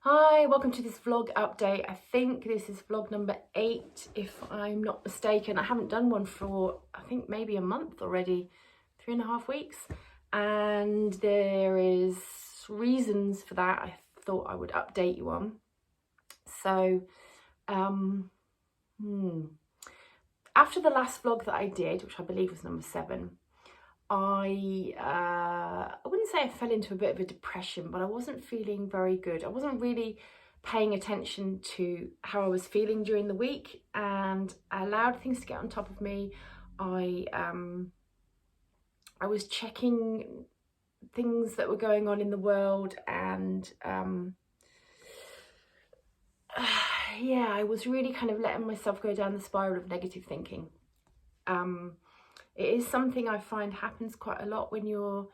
Hi, welcome to this vlog update. I think this is vlog number 8, if I'm not mistaken. I haven't done one for, I think maybe a month already, 3.5 weeks. And there is reasons for that I thought I would update you on. So, after the last vlog that I did, which I believe was number 7, I wouldn't say I fell into a bit of a depression, but I wasn't feeling very good. I wasn't really paying attention to how I was feeling during the week, and I allowed things to get on top of me. I was checking things that were going on in the world, and yeah, I was really kind of letting myself go down the spiral of negative thinking. It is something I find happens quite a lot when you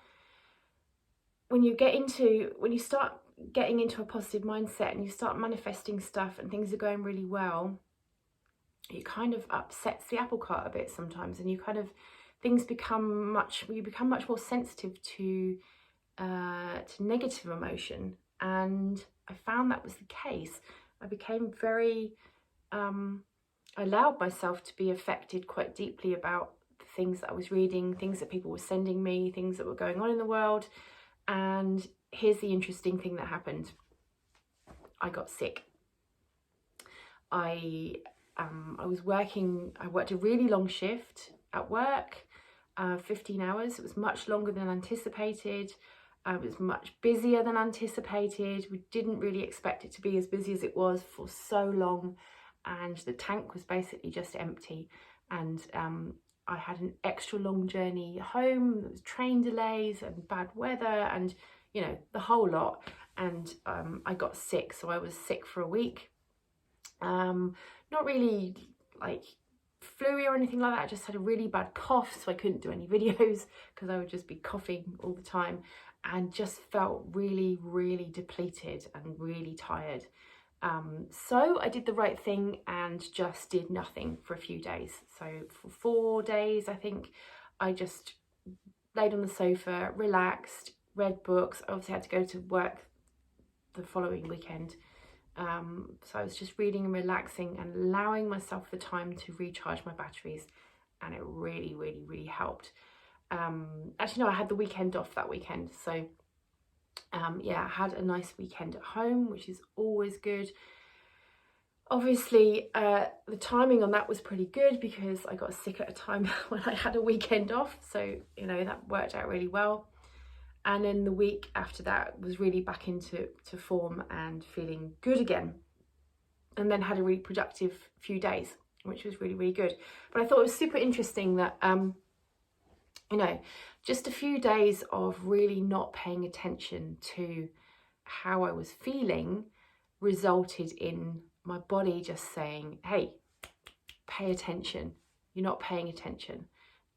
start getting into a positive mindset and you start manifesting stuff and things are going really well. It kind of upsets the apple cart a bit sometimes, and you become much more sensitive to negative emotion. And I found that was the case. I became very I allowed myself to be affected quite deeply about the things that I was reading, things that people were sending me, things that were going on in the world. And here's the interesting thing that happened. I got sick. I worked a really long shift at work, 15 hours. It was much longer than anticipated. It was much busier than anticipated. We didn't really expect it to be as busy as it was for so long. And the tank was basically just empty. And I had an extra long journey home. There was train delays and bad weather and, you know, the whole lot. And I got sick. So I was sick for a week. Not really like flu or anything like that. I just had a really bad cough, so I couldn't do any videos because I would just be coughing all the time, and just felt really, really depleted and really tired. So I did the right thing and just did nothing for a few days. So for 4 days, I think, I just laid on the sofa, relaxed, read books. I obviously had to go to work the following weekend. So I was just reading and relaxing and allowing myself the time to recharge my batteries, and it really, really, really helped. Actually, no, I had the weekend off that weekend. So yeah, I had a nice weekend at home, which is always good. Obviously, the timing on that was pretty good because I got sick at a time when I had a weekend off. So, you know, that worked out really well. And then the week after that was really back into form and feeling good again. And then had a really productive few days, which was really, really good. But I thought it was super interesting that, you know, just a few days of really not paying attention to how I was feeling resulted in my body just saying, hey, pay attention. You're not paying attention.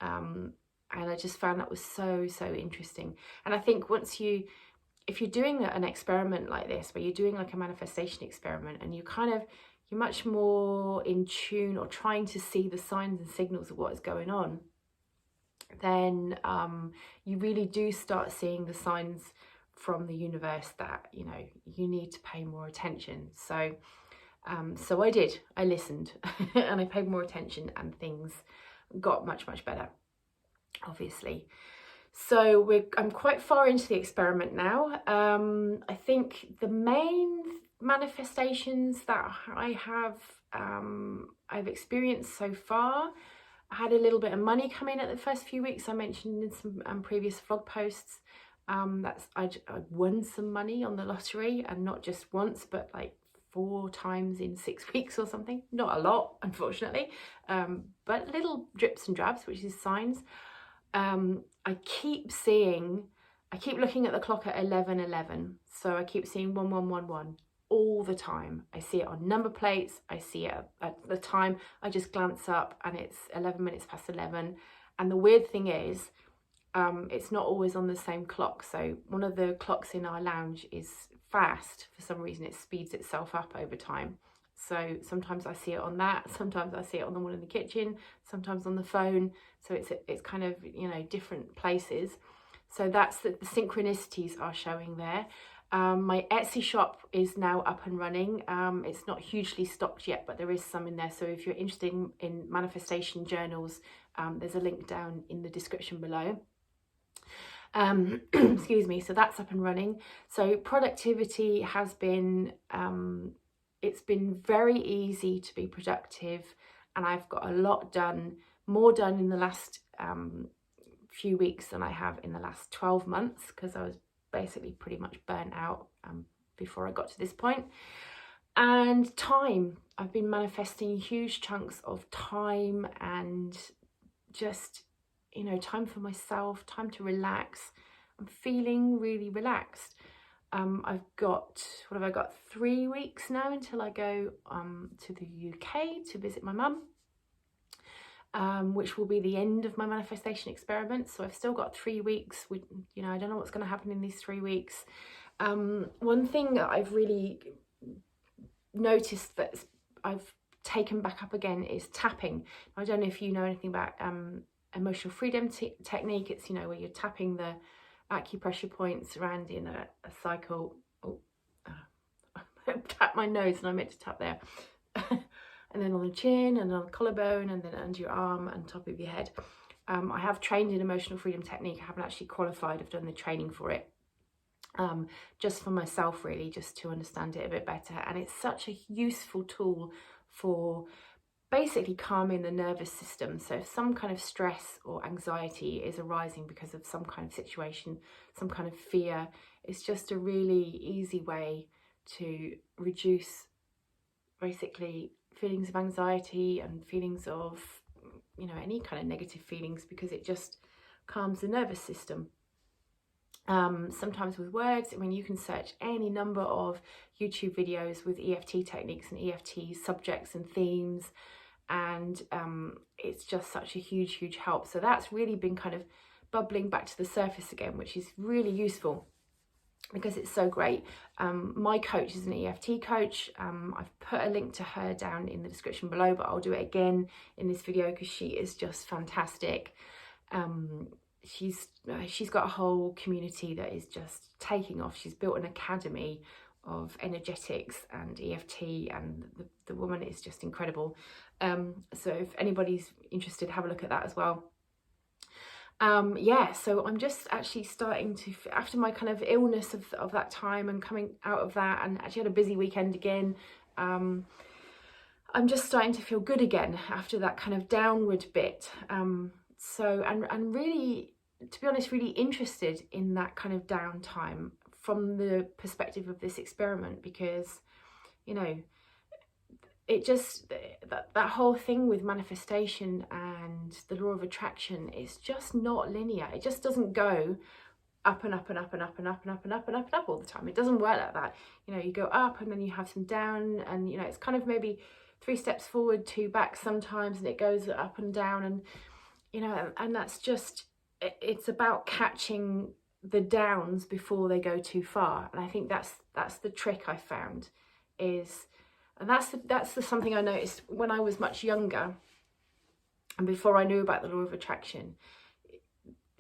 And I just found that was so, so interesting. And I think if you're doing an experiment like this, where you're doing like a manifestation experiment, and you're much more in tune or trying to see the signs and signals of what is going on, then you really do start seeing the signs from the universe that, you know, you need to pay more attention. So I did. I listened and I paid more attention, and things got much, much better, obviously. So I'm quite far into the experiment now. I think the main manifestations that I've experienced so far, I had a little bit of money come in at the first few weeks. I mentioned in some previous vlog posts I won some money on the lottery, and not just once, but like 4 times in 6 weeks or something. Not a lot, unfortunately, but little drips and drabs, which is signs. I keep looking at the clock at 11:11, so I keep seeing 1111 all the time. I see it on number plates, I see it at the time, I just glance up and it's 11 minutes past 11. And the weird thing is, it's not always on the same clock. So one of the clocks in our lounge is fast. For some reason, it speeds itself up over time. So sometimes I see it on that, sometimes I see it on the one in the kitchen, sometimes on the phone. So it's kind of, you know, different places. So that's the synchronicities are showing there. My Etsy shop is now up and running. It's not hugely stocked yet, but there is some in there. So if you're interested in manifestation journals, there's a link down in the description below. Excuse me. So that's up and running. So productivity has been, it's been very easy to be productive, and I've got a lot done, more done in the last few weeks than I have in the last 12 months, because I was basically pretty much burnt out before I got to this point. And time, I've been manifesting huge chunks of time and just, you know, time for myself, time to relax. I'm feeling really relaxed. I've got, what have I got, 3 weeks now until I go to the UK to visit my mum, which will be the end of my manifestation experiment. So I've still got 3 weeks. You know, I don't know what's going to happen in these 3 weeks. One thing that I've really noticed that I've taken back up again is tapping. I don't know if you know anything about emotional freedom technique. It's, you know, where you're tapping the acupressure points around in a cycle. Oh, tap my nose, and I meant to tap there. And then on the chin, and on the collarbone, and then under your arm and top of your head. I have trained in emotional freedom technique. I haven't actually qualified. I've done the training for it, just for myself, really, just to understand it a bit better. And it's such a useful tool for basically calming the nervous system. So if some kind of stress or anxiety is arising because of some kind of situation, some kind of fear, it's just a really easy way to reduce basically feelings of anxiety and feelings of, you know, any kind of negative feelings, because it just calms the nervous system. Sometimes with words, I mean, you can search any number of YouTube videos with EFT techniques and EFT subjects and themes, and it's just such a huge help. So that's really been kind of bubbling back to the surface again, which is really useful because it's so great. My coach is an EFT coach. I've put a link to her down in the description below, but I'll do it again in this video because she is just fantastic. She's got a whole community that is just taking off. She's built an academy of energetics and EFT, and the woman is just incredible. So if anybody's interested, have a look at that as well. Yeah, so I'm just actually starting to, after my kind of illness of that time and coming out of that, and actually had a busy weekend again, I'm just starting to feel good again after that kind of downward bit. So, and really, to be honest, really interested in that kind of downtime from the perspective of this experiment, because, you know, it just, that whole thing with manifestation and the law of attraction is just not linear. It just doesn't go up and up and up and up and up and up and up and up and up all the time. It doesn't work like that. You know, you go up and then you have some down, and, you know, it's kind of maybe 3 steps forward, 2 back sometimes, and it goes up and down, and, you know, and that's just, it's about catching the downs before they go too far. And I think that's the trick I found is, and that's the something I noticed when I was much younger and before I knew about the law of attraction.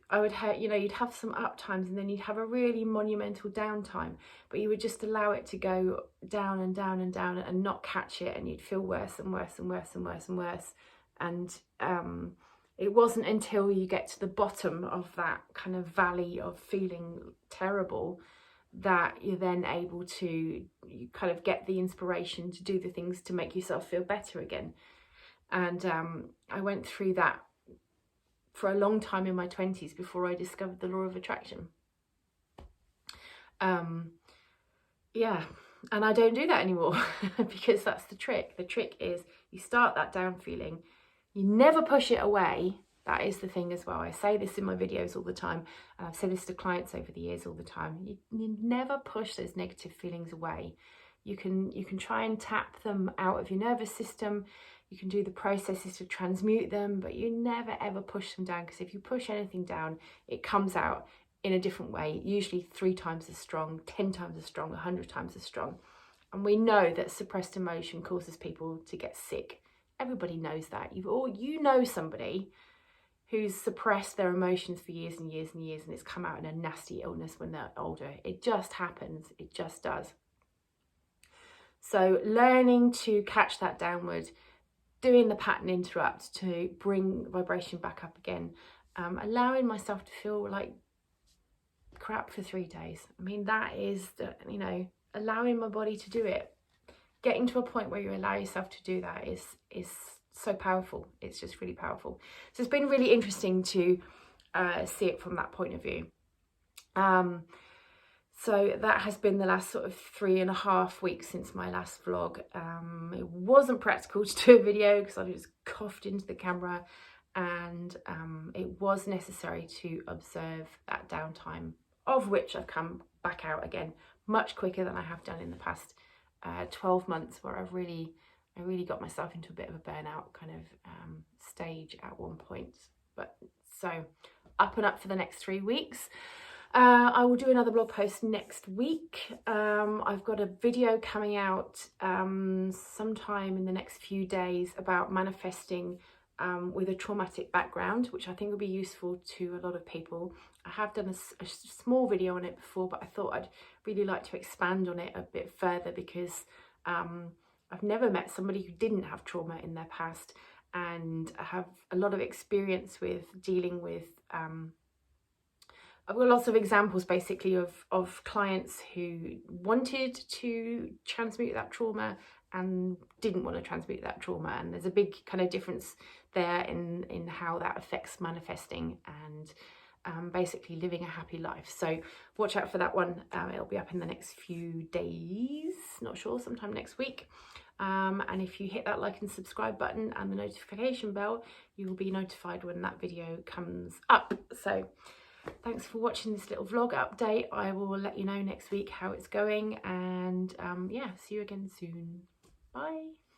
I would have, you know, you'd have some up times and then you'd have a really monumental downtime, but you would just allow it to go down and down and down and not catch it, and you'd feel worse and worse and worse and worse and worse. And it wasn't until you get to the bottom of that kind of valley of feeling terrible that you're then able to, you kind of get the inspiration to do the things to make yourself feel better again. And I went through that for a long time in my 20s before I discovered the law of attraction. Yeah, and I don't do that anymore because that's the trick. The trick is you start that down feeling, you never push it away. That is the thing as well. I say this in my videos all the time, and I've said this to clients over the years all the time. You never push those negative feelings away. You can try and tap them out of your nervous system. You can do the processes to transmute them, but you never ever push them down, because if you push anything down, it comes out in a different way, usually 3 times as strong, 10 times as strong, 100 times as strong. And we know that suppressed emotion causes people to get sick. Everybody knows that. You know somebody who's suppressed their emotions for years and years and years, and it's come out in a nasty illness when they're older. It just happens. It just does. So learning to catch that downward, doing the pattern interrupt to bring vibration back up again, allowing myself to feel like crap for 3 days. I mean, that is, you know, allowing my body to do it. Getting to a point where you allow yourself to do that is so powerful. It's just really powerful. So it's been really interesting to see it from that point of view. So that has been the last sort of 3.5 weeks since my last vlog. It wasn't practical to do a video because I just coughed into the camera, and it was necessary to observe that downtime, of which I've come back out again much quicker than I have done in the past 12 months, where I really got myself into a bit of a burnout kind of stage at one point. But so up and up for the next 3 weeks. I will do another blog post next week. I've got a video coming out sometime in the next few days about manifesting with a traumatic background, which I think will be useful to a lot of people. I have done a small video on it before, but I thought I'd really like to expand on it a bit further, because I've never met somebody who didn't have trauma in their past, and I have a lot of experience with dealing with I've got lots of examples basically of clients who wanted to transmute that trauma and didn't want to transmute that trauma, and there's a big kind of difference there in how that affects manifesting and basically living a happy life. So watch out for that one. It'll be up in the next few days, not sure, sometime next week. And if you hit that like and subscribe button and the notification bell, you will be notified when that video comes up. So thanks for watching this little vlog update. I will let you know next week how it's going, and yeah, see you again soon. Bye.